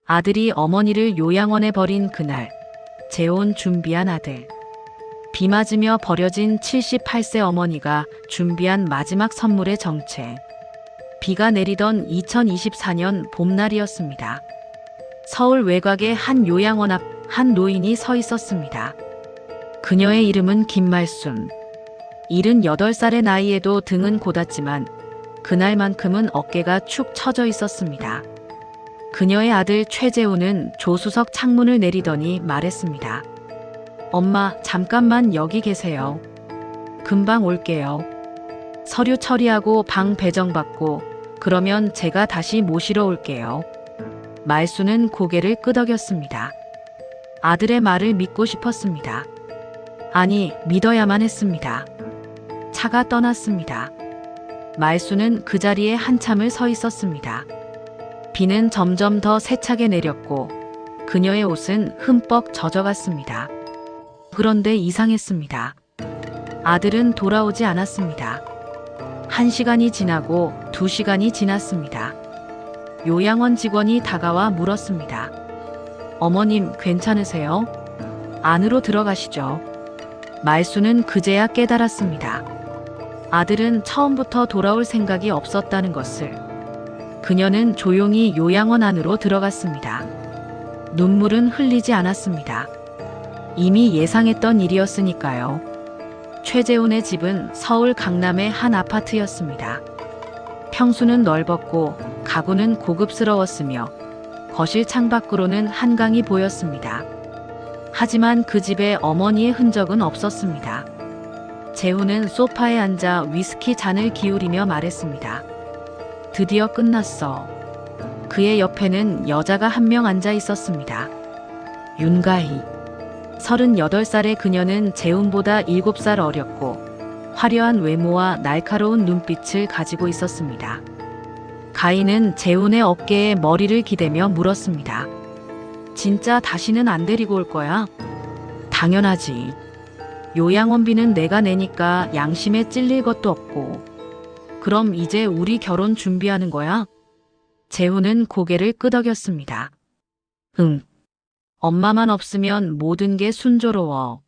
아들이 어머니를 요양원에 버린 그날, 재혼 준비한 아들. 비 맞으며 버려진 78세 어머니가 준비한 마지막 선물의 정체. 비가 내리던 2024년 봄날이었습니다. 서울 외곽의 한 요양원 앞 한 노인이 서 있었습니다. 그녀의 이름은 김말순. 78살의 나이에도 등은 곧았지만 그날만큼은 어깨가 축 처져 있었습니다. 그녀의 아들 최재훈은 조수석 창문을 내리더니 말했습니다. 엄마, 잠깐만 여기 계세요. 금방 올게요. 서류 처리하고 방 배정받고 그러면 제가 다시 모시러 올게요. 말순은 고개를 끄덕였습니다. 아들의 말을 믿고 싶었습니다. 아니, 믿어야만 했습니다. 차가 떠났습니다. 말순은 그 자리에 한참을 서 있었습니다. 비는 점점 더 세차게 내렸고 그녀의 옷은 흠뻑 젖어갔습니다. 그런데 이상했습니다. 아들은 돌아오지 않았습니다. 1시간이 지나고 2시간이 지났습니다. 요양원 직원이 다가와 물었습니다. 어머님, 괜찮으세요? 안으로 들어가시죠. 말순은 그제야 깨달았습니다. 아들은 처음부터 돌아올 생각이 없었다는 것을. 그녀는 조용히 요양원 안으로 들어갔습니다. 눈물은 흘리지 않았습니다. 이미 예상했던 일이었으니까요. 최재훈의 집은 서울 강남의 한 아파트였습니다. 평수는 넓었고 가구는 고급스러웠으며 거실 창밖으로는 한강이 보였습니다. 하지만 그 집에 어머니의 흔적은 없었습니다. 재훈은 소파에 앉아 위스키 잔을 기울이며 말했습니다. 드디어 끝났어. 그의 옆에는 여자가 한 명 앉아 있었습니다. 윤가희. 38살의 그녀는 재훈보다 7살 어렸고 화려한 외모와 날카로운 눈빛을 가지고 있었습니다. 가희는 재훈의 어깨에 머리를 기대며 물었습니다. 진짜 다시는 안 데리고 올 거야? 당연하지. 요양원비는 내가 내니까 양심에 찔릴 것도 없고. 그럼 이제 우리 결혼 준비하는 거야? 재훈은 고개를 끄덕였습니다. 응. 엄마만 없으면 모든 게 순조로워.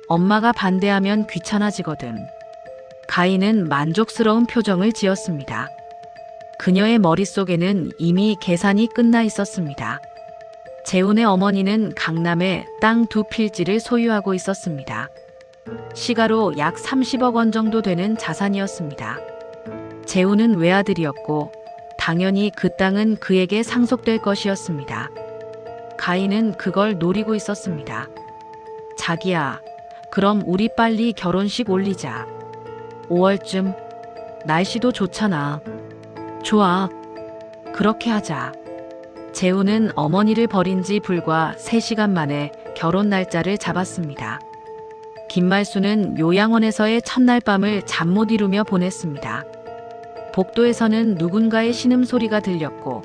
엄마가 반대하면 귀찮아지거든. 가희는 만족스러운 표정을 지었습니다. 그녀의 머릿속에는 이미 계산이 끝나 있었습니다. 재훈의 어머니는 강남에 땅 2필지를 소유하고 있었습니다. 시가로 약 30억 원 정도 되는 자산이었습니다. 재훈은 외아들이었고 당연히 그 땅은 그에게 상속될 것이었습니다. 가희는 그걸 노리고 있었습니다. 자기야, 그럼 우리 빨리 결혼식 올리자. 5월쯤. 날씨도 좋잖아. 좋아. 그렇게 하자. 재훈은 어머니를 버린 지 불과 3시간 만에 결혼 날짜를 잡았습니다. 김말순은 요양원에서의 첫날 밤을 잠 못 이루며 보냈습니다. 복도에서는 누군가의 신음소리가 들렸고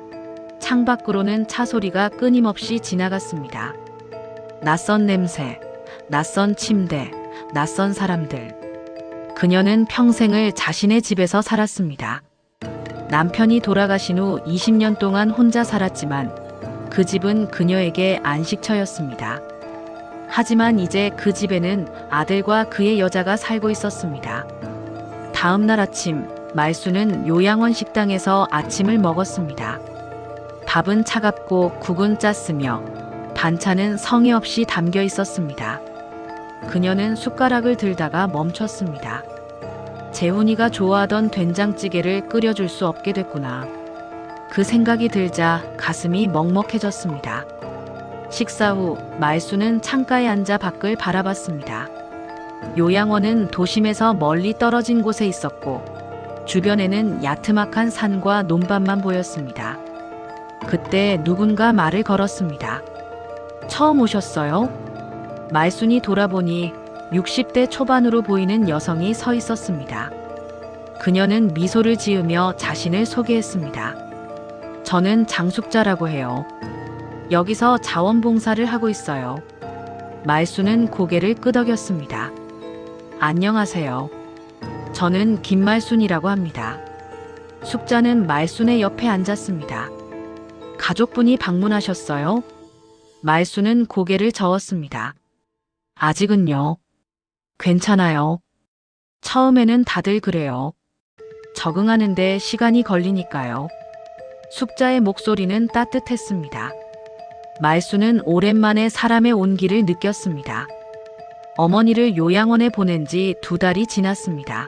창밖으로는 차 소리가 끊임없이 지나갔습니다. 낯선 냄새, 낯선 침대, 낯선 사람들. 그녀는 평생을 자신의 집에서 살았습니다. 남편이 돌아가신 후 20년 동안 혼자 살았지만 그 집은 그녀에게 안식처였습니다. 하지만 이제 그 집에는 아들과 그의 여자가 살고 있었습니다. 다음 날 아침, 말순은 요양원 식당에서 아침을 먹었습니다. 밥은 차갑고 국은 짰으며 반찬은 성의 없이 담겨 있었습니다. 그녀는 숟가락을 들다가 멈췄습니다. 재훈이가 좋아하던 된장찌개를 끓여줄 수 없게 됐구나. 그 생각이 들자 가슴이 먹먹해졌습니다. 식사 후 말순은 창가에 앉아 밖을 바라봤습니다. 요양원은 도심에서 멀리 떨어진 곳에 있었고 주변에는 야트막한 산과 논밭만 보였습니다. 그때 누군가 말을 걸었습니다. 처음 오셨어요? 말순이 돌아보니 60대 초반으로 보이는 여성이 서 있었습니다. 그녀는 미소를 지으며 자신을 소개했습니다. 저는 장숙자라고 해요. 여기서 자원봉사를 하고 있어요. 말순은 고개를 끄덕였습니다. 안녕하세요. 저는 김말순이라고 합니다. 숙자는 말순의 옆에 앉았습니다. 가족분이 방문하셨어요? 말수는 고개를 저었습니다. 아직은요. 괜찮아요. 처음에는 다들 그래요. 적응하는데 시간이 걸리니까요. 숙자의 목소리는 따뜻했습니다. 말수는 오랜만에 사람의 온기를 느꼈습니다. 어머니를 요양원에 보낸 지 2달이 지났습니다.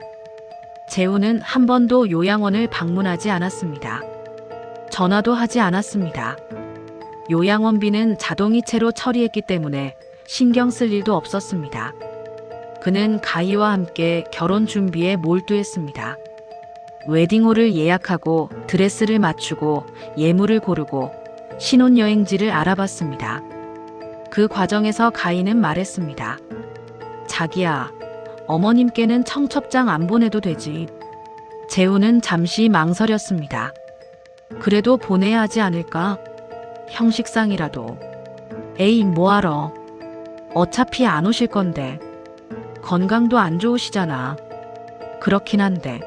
재우는 한 번도 요양원을 방문하지 않았습니다. 전화도 하지 않았습니다. 요양원비는 자동이체로 처리했기 때문에 신경 쓸 일도 없었습니다. 그는 가희와 함께 결혼 준비에 몰두했습니다. 웨딩홀을 예약하고 드레스를 맞추고 예물을 고르고 신혼여행지를 알아봤습니다. 그 과정에서 가희는 말했습니다. 자기야, 어머님께는 청첩장 안 보내도 되지. 재우는 잠시 망설였습니다. 그래도 보내야 하지 않을까? 형식상이라도. 에이, 뭐하러. 어차피 안 오실 건데. 건강도 안 좋으시잖아. 그렇긴 한데.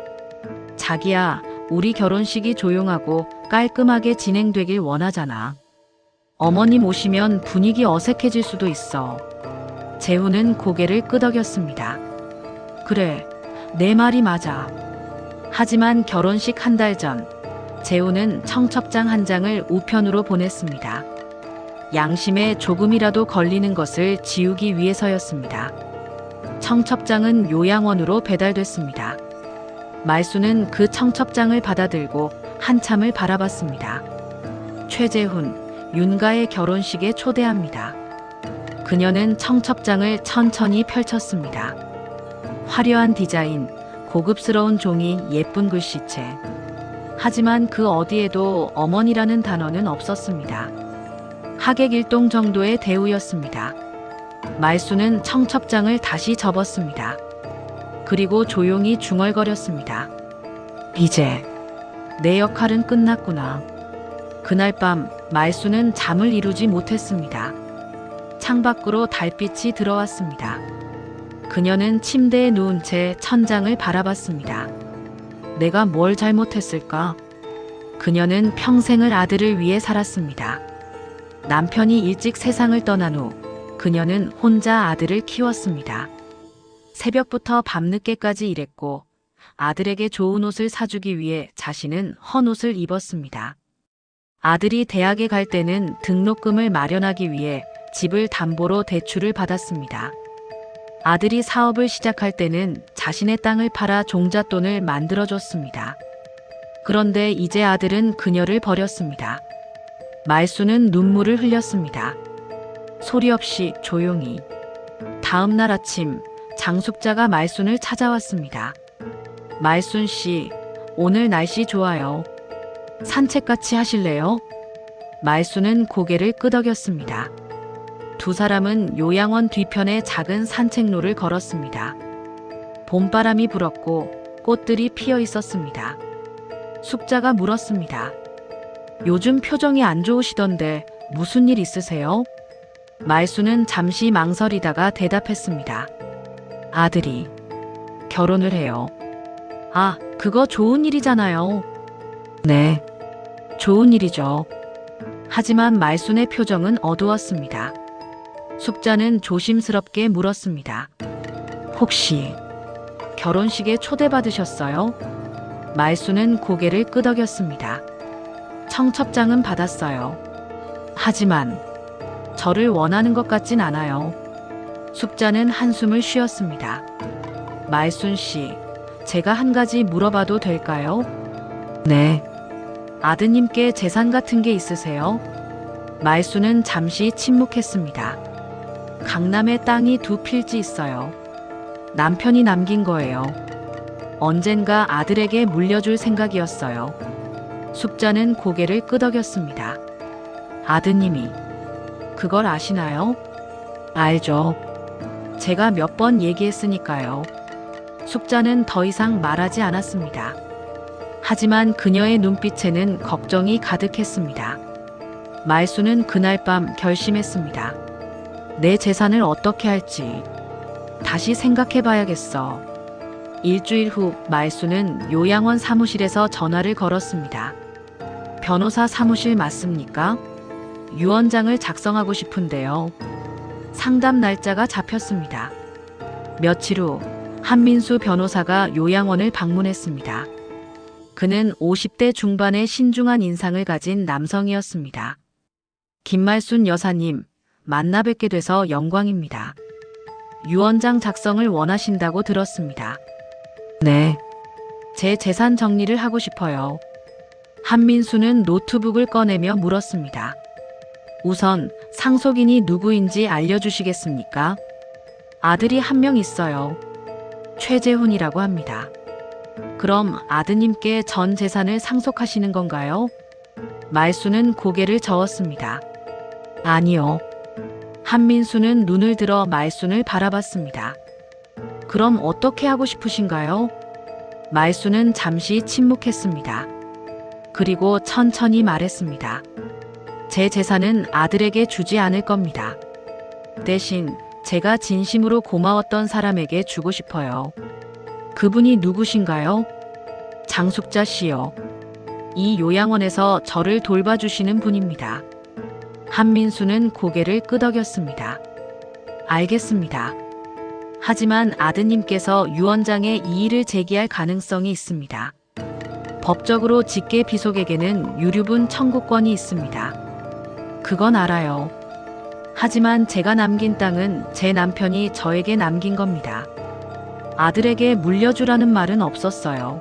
자기야, 우리 결혼식이 조용하고 깔끔하게 진행되길 원하잖아. 어머님 오시면 분위기 어색해질 수도 있어. 재우는 고개를 끄덕였습니다. 그래, 내 말이 맞아. 하지만 결혼식 한 달 전, 재우는 청첩장 한 장을 우편으로 보냈습니다. 양심에 조금이라도 걸리는 것을 지우기 위해서였습니다. 청첩장은 요양원으로 배달됐습니다. 말수는 그 청첩장을 받아들고 한참을 바라봤습니다. 최재훈, 윤가의 결혼식에 초대합니다. 그녀는 청첩장을 천천히 펼쳤습니다. 화려한 디자인, 고급스러운 종이, 예쁜 글씨체. 하지만 그 어디에도 어머니라는 단어는 없었습니다. 하객 일동 정도의 대우였습니다. 말수는 청첩장을 다시 접었습니다. 그리고 조용히 중얼거렸습니다. 이제 내 역할은 끝났구나. 그날 밤 말수는 잠을 이루지 못했습니다. 창밖으로 달빛이 들어왔습니다. 그녀는 침대에 누운 채 천장을 바라봤습니다. 내가 뭘 잘못했을까? 그녀는 평생을 아들을 위해 살았습니다. 남편이 일찍 세상을 떠난 후 그녀는 혼자 아들을 키웠습니다. 새벽부터 밤늦게까지 일했고 아들에게 좋은 옷을 사주기 위해 자신은 헌옷을 입었습니다. 아들이 대학에 갈 때는 등록금을 마련하기 위해 집을 담보로 대출을 받았습니다. 아들이 사업을 시작할 때는 자신의 땅을 팔아 종잣돈을 만들어줬습니다. 그런데 이제 아들은 그녀를 버렸습니다. 말수는 눈물을 흘렸습니다. 소리 없이 조용히. 다음 날 아침 장숙자가 말순을 찾아왔습니다. 말순 씨, 오늘 날씨 좋아요. 산책 같이 하실래요? 말순은 고개를 끄덕였습니다. 두 사람은 요양원 뒤편의 작은 산책로를 걸었습니다. 봄바람이 불었고 꽃들이 피어 있었습니다. 숙자가 물었습니다. 요즘 표정이 안 좋으시던데 무슨 일 있으세요? 말수는 잠시 망설이다가 대답했습니다. 아들이 결혼을 해요. 아, 그거 좋은 일이잖아요. 네, 좋은 일이죠. 하지만 말순의 표정은 어두웠습니다. 숙자는 조심스럽게 물었습니다. 혹시 결혼식에 초대받으셨어요? 말순은 고개를 끄덕였습니다. 청첩장은 받았어요. 하지만 저를 원하는 것 같진 않아요. 숙자는 한숨을 쉬었습니다. 말순 씨, 제가 한 가지 물어봐도 될까요? 네. 아드님께 재산 같은 게 있으세요? 말순은 잠시 침묵했습니다. 강남에 땅이 2필지 있어요. 남편이 남긴 거예요. 언젠가 아들에게 물려줄 생각이었어요. 숙자는 고개를 끄덕였습니다. 아드님이 그걸 아시나요? 알죠. 제가 몇 번 얘기했으니까요. 숙자는 더 이상 말하지 않았습니다. 하지만 그녀의 눈빛에는 걱정이 가득했습니다. 말수는 그날 밤 결심했습니다. 내 재산을 어떻게 할지 다시 생각해봐야겠어. 일주일 후 말수는 요양원 사무실에서 전화를 걸었습니다. 변호사 사무실 맞습니까? 유언장을 작성하고 싶은데요. 상담 날짜가 잡혔습니다. 며칠 후 한민수 변호사가 요양원을 방문했습니다. 그는 50대 중반의 신중한 인상을 가진 남성이었습니다. 김말순 여사님, 만나 뵙게 돼서 영광입니다. 유언장 작성을 원하신다고 들었습니다. 네. 제 재산 정리를 하고 싶어요. 한민수는 노트북을 꺼내며 물었습니다. 우선 상속인이 누구인지 알려주시겠습니까? 아들이 한 명 있어요. 최재훈이라고 합니다. 그럼 아드님께 전 재산을 상속하시는 건가요? 말수는 고개를 저었습니다. 아니요. 한민수는 눈을 들어 말순을 바라봤습니다. 그럼 어떻게 하고 싶으신가요? 말수는 잠시 침묵했습니다. 그리고 천천히 말했습니다. 제 재산은 아들에게 주지 않을 겁니다. 대신 제가 진심으로 고마웠던 사람에게 주고 싶어요. 그분이 누구신가요? 장숙자 씨요. 이 요양원에서 저를 돌봐주시는 분입니다. 한민수는 고개를 끄덕였습니다. 알겠습니다. 하지만 아드님께서 유언장에 이의를 제기할 가능성이 있습니다. 법적으로 직계 비속에게는 유류분 청구권이 있습니다. 그건 알아요. 하지만 제가 남긴 땅은 제 남편이 저에게 남긴 겁니다. 아들에게 물려주라는 말은 없었어요.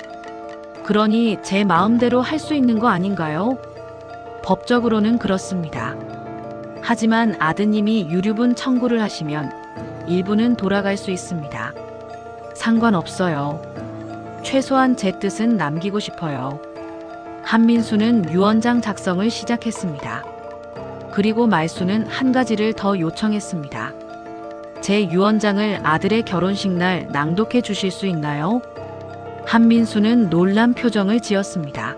그러니 제 마음대로 할 수 있는 거 아닌가요? 법적으로는 그렇습니다. 하지만 아드님이 유류분 청구를 하시면 일부는 돌아갈 수 있습니다. 상관없어요. 최소한 제 뜻은 남기고 싶어요. 한민수는 유언장 작성을 시작했습니다. 그리고 말수는 한 가지를 더 요청했습니다. 제 유언장을 아들의 결혼식 날 낭독해 주실 수 있나요? 한민수는 놀란 표정을 지었습니다.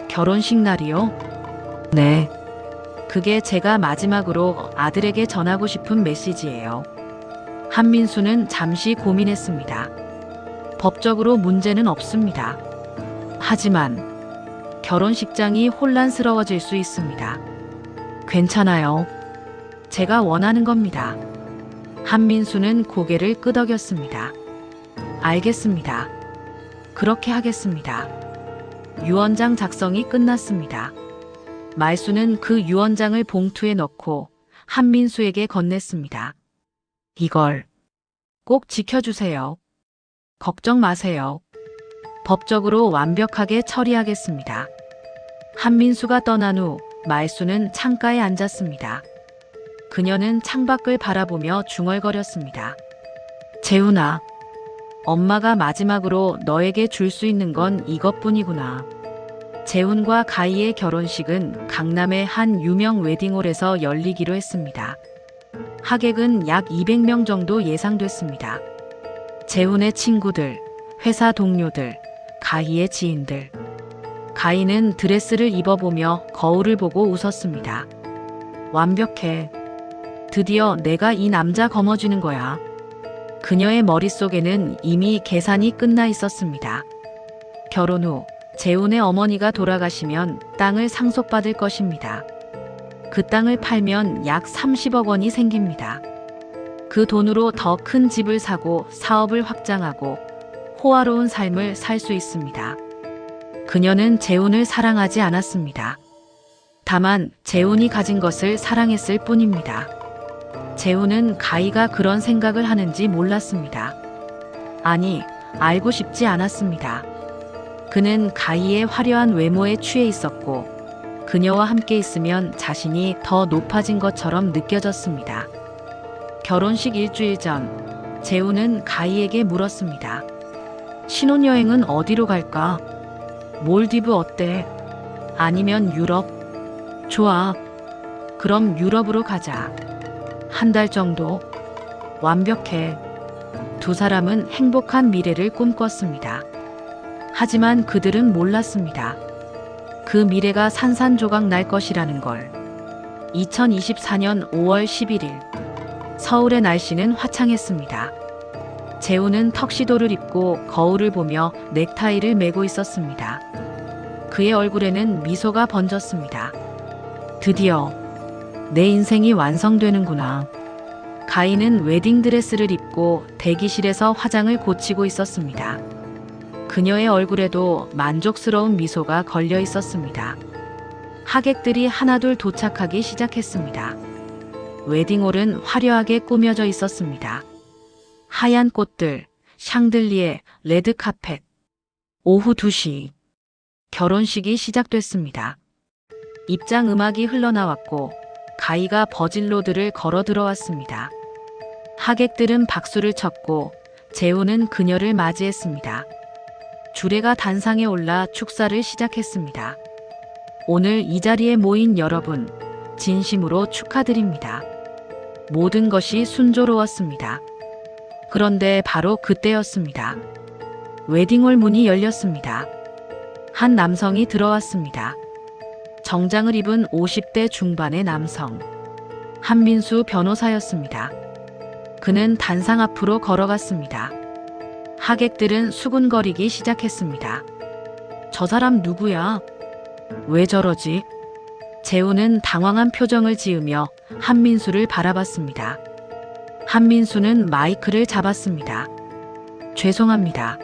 결혼식 날이요? 네. 그게 제가 마지막으로 아들에게 전하고 싶은 메시지예요. 한민수는 잠시 고민했습니다. 법적으로 문제는 없습니다. 하지만 결혼식장이 혼란스러워질 수 있습니다. 괜찮아요. 제가 원하는 겁니다. 한민수는 고개를 끄덕였습니다. 알겠습니다. 그렇게 하겠습니다. 유언장 작성이 끝났습니다. 말수는 그 유언장을 봉투에 넣고 한민수에게 건넸습니다. 이걸 꼭 지켜주세요. 걱정 마세요. 법적으로 완벽하게 처리하겠습니다. 한민수가 떠난 후 말수는 창가에 앉았습니다. 그녀는 창밖을 바라보며 중얼거렸습니다. 재훈아, 엄마가 마지막으로 너에게 줄 수 있는 건 이것뿐이구나. 재훈과 가희의 결혼식은 강남의 한 유명 웨딩홀에서 열리기로 했습니다. 하객은 약 200명 정도 예상됐습니다. 재훈의 친구들, 회사 동료들, 가희의 지인들. 가희는 드레스를 입어보며 거울을 보고 웃었습니다. 완벽해. 드디어 내가 이 남자 거머쥐는 거야. 그녀의 머릿속에는 이미 계산이 끝나 있었습니다. 결혼 후 재훈의 어머니가 돌아가시면 땅을 상속받을 것입니다. 그 땅을 팔면 약 30억 원이 생깁니다. 그 돈으로 더 큰 집을 사고 사업을 확장하고 호화로운 삶을 살 수 있습니다. 그녀는 재훈을 사랑하지 않았습니다. 다만 재훈이 가진 것을 사랑했을 뿐입니다. 재훈은 가희가 그런 생각을 하는지 몰랐습니다. 아니, 알고 싶지 않았습니다. 그는 가희의 화려한 외모에 취해 있었고 그녀와 함께 있으면 자신이 더 높아진 것처럼 느껴졌습니다. 결혼식 일주일 전 재훈은 가희에게 물었습니다. 신혼여행은 어디로 갈까? 몰디브 어때? 아니면 유럽? 좋아. 그럼 유럽으로 가자. 한 달 정도? 완벽해. 두 사람은 행복한 미래를 꿈꿨습니다. 하지만 그들은 몰랐습니다. 그 미래가 산산조각 날 것이라는 걸. 2024년 5월 11일 서울의 날씨는 화창했습니다. 재훈은 턱시도를 입고 거울을 보며 넥타이를 매고 있었습니다. 그의 얼굴에는 미소가 번졌습니다. 드디어 내 인생이 완성되는구나. 가인은 웨딩드레스를 입고 대기실에서 화장을 고치고 있었습니다. 그녀의 얼굴에도 만족스러운 미소가 걸려 있었습니다. 하객들이 하나둘 도착하기 시작했습니다. 웨딩홀은 화려하게 꾸며져 있었습니다. 하얀 꽃들, 샹들리에, 레드카펫. 오후 2시. 결혼식이 시작됐습니다. 입장 음악이 흘러나왔고 가이가 버진로드를 걸어 들어왔습니다. 하객들은 박수를 쳤고 재훈은 그녀를 맞이했습니다. 주례가 단상에 올라 축사를 시작했습니다. 오늘 이 자리에 모인 여러분, 진심으로 축하드립니다. 모든 것이 순조로웠습니다. 그런데 바로 그때였습니다. 웨딩홀 문이 열렸습니다. 한 남성이 들어왔습니다. 정장을 입은 50대 중반의 남성. 한민수 변호사였습니다. 그는 단상 앞으로 걸어갔습니다. 하객들은 수군거리기 시작했습니다. 저 사람 누구야? 왜 저러지? 재훈은 당황한 표정을 지으며 한민수를 바라봤습니다. 한민수는 마이크를 잡았습니다. 죄송합니다.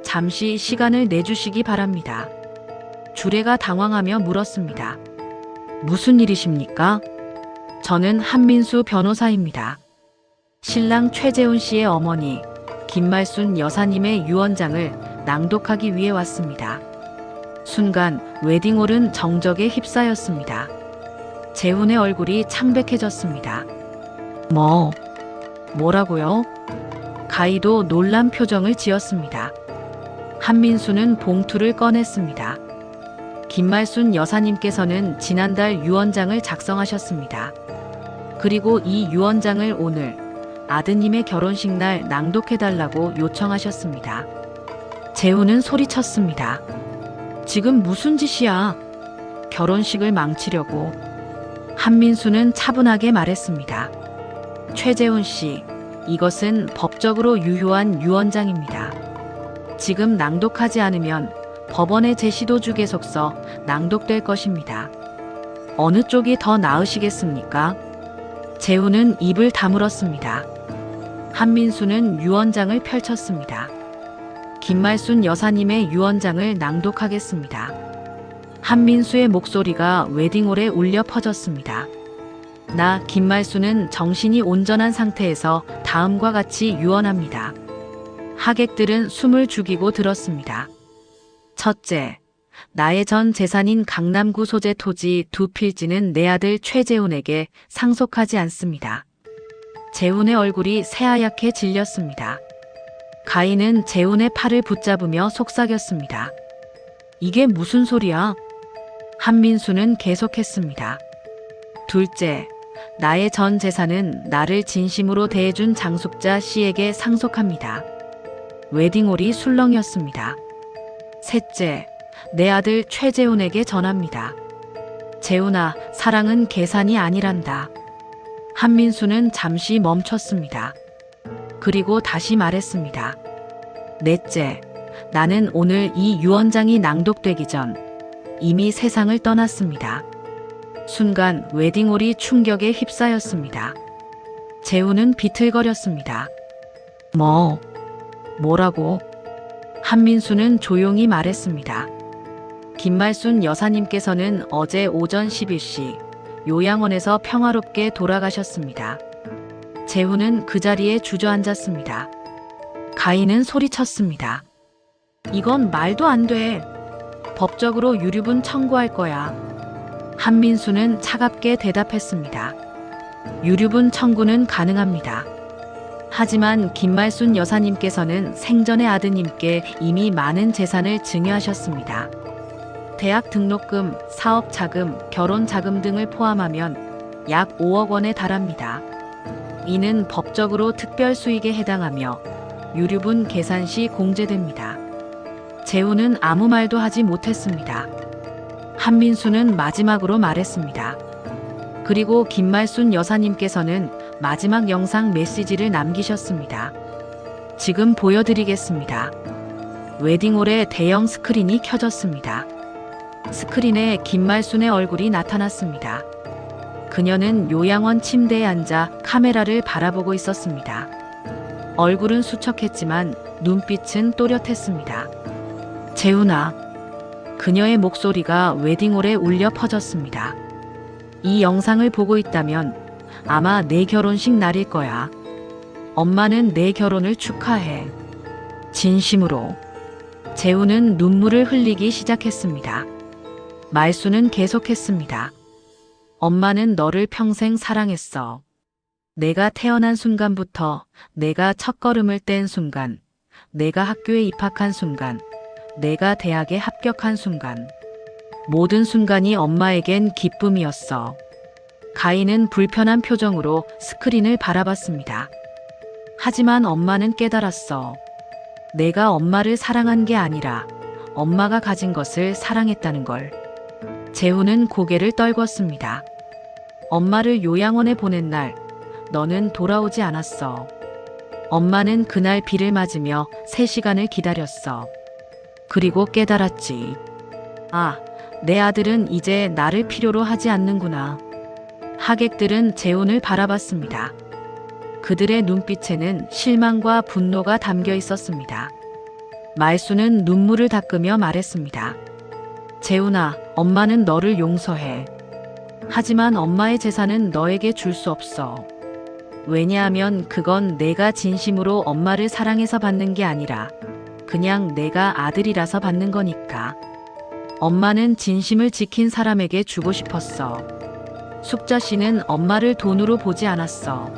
잠시 시간을 내주시기 바랍니다. 주례가 당황하며 물었습니다. 무슨 일이십니까? 저는 한민수 변호사입니다. 신랑 최재훈 씨의 어머니 김말순 여사님의 유언장을 낭독하기 위해 왔습니다. 순간 웨딩홀은 정적에 휩싸였습니다. 재훈의 얼굴이 창백해졌습니다. 뭐라고요? 가이도 놀란 표정을 지었습니다. 한민수는 봉투를 꺼냈습니다. 김말순 여사님께서는 지난달 유언장을 작성하셨습니다. 그리고 이 유언장을 오늘 아드님의 결혼식 날 낭독해달라고 요청하셨습니다. 재훈은 소리쳤습니다. 지금 무슨 짓이야? 결혼식을 망치려고. 한민수는 차분하게 말했습니다. 최재훈 씨, 이것은 법적으로 유효한 유언장입니다. 지금 낭독하지 않으면 법원의 제시도주 계속서 낭독될 것입니다. 어느 쪽이 더 나으시겠습니까? 재훈은 입을 다물었습니다. 한민수는 유언장을 펼쳤습니다. 김말순 여사님의 유언장을 낭독하겠습니다. 한민수의 목소리가 웨딩홀에 울려 퍼졌습니다. 나 김말순은 정신이 온전한 상태에서 다음과 같이 유언합니다. 하객들은 숨을 죽이고 들었습니다. 첫째, 나의 전 재산인 강남구 소재 토지 2필지는 내 아들 최재훈에게 상속하지 않습니다. 재훈의 얼굴이 새하얗게 질렸습니다. 가인은 재훈의 팔을 붙잡으며 속삭였습니다. 이게 무슨 소리야? 한민수는 계속했습니다. 둘째, 나의 전 재산은 나를 진심으로 대해준 장숙자 씨에게 상속합니다. 웨딩홀이 술렁이었습니다. 셋째, 내 아들 최재훈에게 전합니다. 재훈아, 사랑은 계산이 아니란다. 한민수는 잠시 멈췄습니다. 그리고 다시 말했습니다. 넷째, 나는 오늘 이 유언장이 낭독되기 전 이미 세상을 떠났습니다. 순간 웨딩홀이 충격에 휩싸였습니다. 재훈은 비틀거렸습니다. 뭐라고? 한민수는 조용히 말했습니다. 김말순 여사님께서는 어제 오전 11시 요양원에서 평화롭게 돌아가셨습니다. 재훈은 그 자리에 주저앉았습니다. 가인은 소리쳤습니다. 이건 말도 안 돼. 법적으로 유류분 청구할 거야. 한민수는 차갑게 대답했습니다. 유류분 청구는 가능합니다. 하지만 김말순 여사님께서는 생전의 아드님께 이미 많은 재산을 증여하셨습니다. 대학 등록금, 사업 자금, 결혼 자금 등을 포함하면 약 5억 원에 달합니다. 이는 법적으로 특별 수익에 해당하며 유류분 계산 시 공제됩니다. 재훈은 아무 말도 하지 못했습니다. 한민수는 마지막으로 말했습니다. 그리고 김말순 여사님께서는 마지막 영상 메시지를 남기셨습니다. 지금 보여드리겠습니다. 웨딩홀에 대형 스크린이 켜졌습니다. 스크린에 김말순의 얼굴이 나타났습니다. 그녀는 요양원 침대에 앉아 카메라를 바라보고 있었습니다. 얼굴은 수척했지만 눈빛은 또렷했습니다. 재훈아. 그녀의 목소리가 웨딩홀에 울려 퍼졌습니다. 이 영상을 보고 있다면 아마 내 결혼식 날일 거야. 엄마는 내 결혼을 축하해. 진심으로. 재훈은 눈물을 흘리기 시작했습니다. 말수는 계속했습니다. 엄마는 너를 평생 사랑했어. 내가 태어난 순간부터, 내가 첫걸음을 뗀 순간, 내가 학교에 입학한 순간, 내가 대학에 합격한 순간, 모든 순간이 엄마에겐 기쁨이었어. 가인은 불편한 표정으로 스크린을 바라봤습니다. 하지만 엄마는 깨달았어. 내가 엄마를 사랑한 게 아니라 엄마가 가진 것을 사랑했다는 걸. 재훈은 고개를 떨궜습니다. 엄마를 요양원에 보낸 날, 너는 돌아오지 않았어. 엄마는 그날 비를 맞으며 3시간을 기다렸어. 그리고 깨달았지. 아, 내 아들은 이제 나를 필요로 하지 않는구나. 하객들은 재훈을 바라봤습니다. 그들의 눈빛에는 실망과 분노가 담겨 있었습니다. 말수는 눈물을 닦으며 말했습니다. 재훈아, 엄마는 너를 용서해. 하지만 엄마의 재산은 너에게 줄 수 없어. 왜냐하면 그건 내가 진심으로 엄마를 사랑해서 받는 게 아니라 그냥 내가 아들이라서 받는 거니까. 엄마는 진심을 지킨 사람에게 주고 싶었어. 숙자 씨는 엄마를 돈으로 보지 않았어.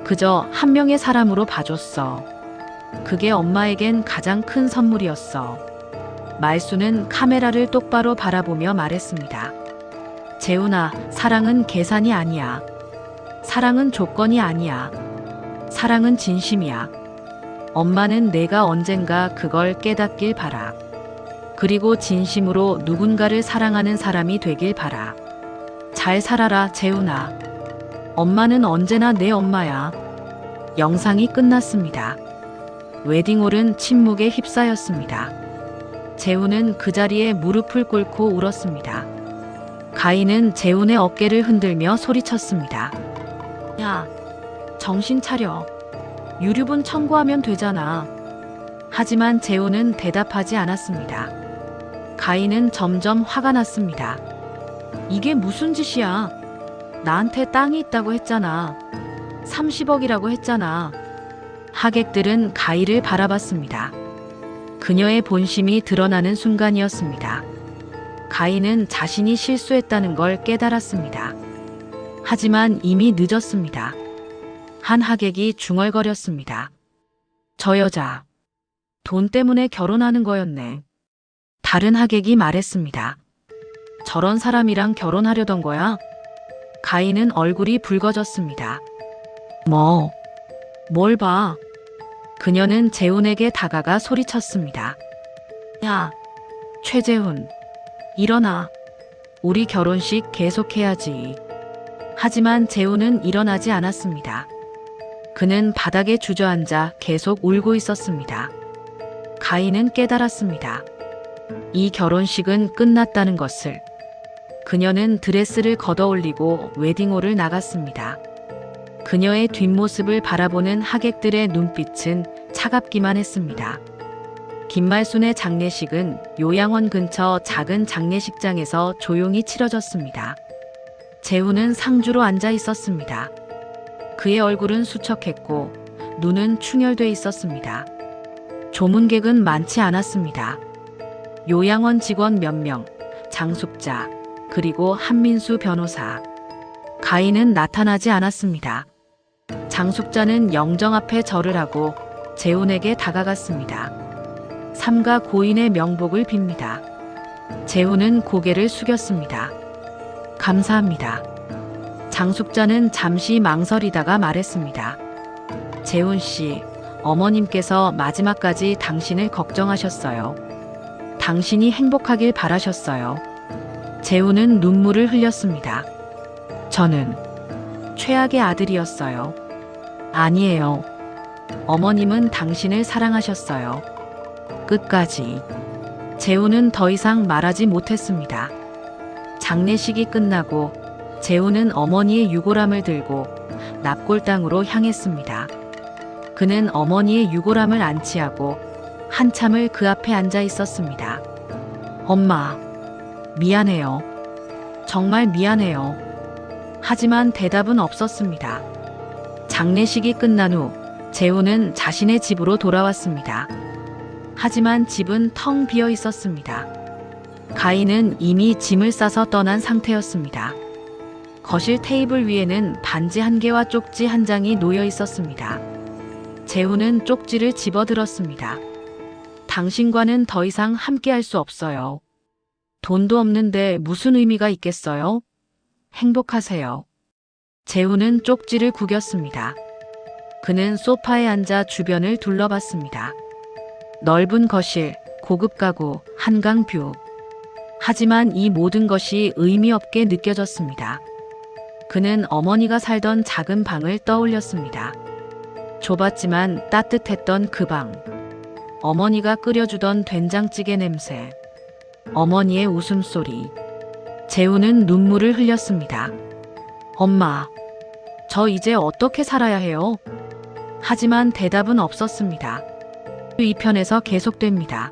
그저 한 명의 사람으로 봐줬어. 그게 엄마에겐 가장 큰 선물이었어. 말수는 카메라를 똑바로 바라보며 말했습니다. 재훈아, 사랑은 계산이 아니야. 사랑은 조건이 아니야. 사랑은 진심이야. 엄마는 내가 언젠가 그걸 깨닫길 바라. 그리고 진심으로 누군가를 사랑하는 사람이 되길 바라. 잘 살아라, 재훈아. 엄마는 언제나 내 엄마야. 영상이 끝났습니다. 웨딩홀은 침묵에 휩싸였습니다. 재훈은 그 자리에 무릎을 꿇고 울었습니다. 가인은 재훈의 어깨를 흔들며 소리쳤습니다. 야, 정신 차려. 유류분 청구하면 되잖아. 하지만 재훈은 대답하지 않았습니다. 가인은 점점 화가 났습니다. 이게 무슨 짓이야? 나한테 땅이 있다고 했잖아. 30억이라고 했잖아. 하객들은 가인을 바라봤습니다. 그녀의 본심이 드러나는 순간이었습니다. 가인은 자신이 실수했다는 걸 깨달았습니다. 하지만 이미 늦었습니다. 한 하객이 중얼거렸습니다. 저 여자, 돈 때문에 결혼하는 거였네. 다른 하객이 말했습니다. 저런 사람이랑 결혼하려던 거야? 가인은 얼굴이 붉어졌습니다. 뭘 봐? 그녀는 재훈에게 다가가 소리쳤습니다. 야, 최재훈, 일어나. 우리 결혼식 계속해야지. 하지만 재훈은 일어나지 않았습니다. 그는 바닥에 주저앉아 계속 울고 있었습니다. 가인은 깨달았습니다. 이 결혼식은 끝났다는 것을. 그녀는 드레스를 걷어올리고 웨딩홀을 나갔습니다. 그녀의 뒷모습을 바라보는 하객들의 눈빛은 차갑기만 했습니다. 김말순의 장례식은 요양원 근처 작은 장례식장에서 조용히 치러졌습니다. 재훈은 상주로 앉아 있었습니다. 그의 얼굴은 수척했고 눈은 충혈돼 있었습니다. 조문객은 많지 않았습니다. 요양원 직원 몇 명, 장숙자, 그리고 한민수 변호사. 가인은 나타나지 않았습니다. 장숙자는 영정 앞에 절을 하고 재훈에게 다가갔습니다. 삼가 고인의 명복을 빕니다. 재훈은 고개를 숙였습니다. 감사합니다. 장숙자는 잠시 망설이다가 말했습니다. 재훈 씨, 어머님께서 마지막까지 당신을 걱정하셨어요. 당신이 행복하길 바라셨어요. 재훈은 눈물을 흘렸습니다. 저는 최악의 아들이었어요. 아니에요. 어머님은 당신을 사랑하셨어요. 끝까지. 재우는 더 이상 말하지 못했습니다. 장례식이 끝나고 재우는 어머니의 유골함을 들고 납골당으로 향했습니다. 그는 어머니의 유골함을 안치하고 한참을 그 앞에 앉아 있었습니다. 엄마, 미안해요. 정말 미안해요. 하지만 대답은 없었습니다. 장례식이 끝난 후 재우는 자신의 집으로 돌아왔습니다. 하지만 집은 텅 비어 있었습니다. 가인은 이미 짐을 싸서 떠난 상태였습니다. 거실 테이블 위에는 반지 한 개와 쪽지 한 장이 놓여 있었습니다. 재우는 쪽지를 집어들었습니다. 당신과는 더 이상 함께할 수 없어요. 돈도 없는데 무슨 의미가 있겠어요? 행복하세요. 재우는 쪽지를 구겼습니다. 그는 소파에 앉아 주변을 둘러봤습니다. 넓은 거실, 고급 가구, 한강 뷰. 하지만 이 모든 것이 의미 없게 느껴졌습니다. 그는 어머니가 살던 작은 방을 떠올렸습니다. 좁았지만 따뜻했던 그 방. 어머니가 끓여주던 된장찌개 냄새. 어머니의 웃음소리. 재우는 눈물을 흘렸습니다. 엄마, 저 이제 어떻게 살아야 해요? 하지만 대답은 없었습니다. 2편에서 계속됩니다.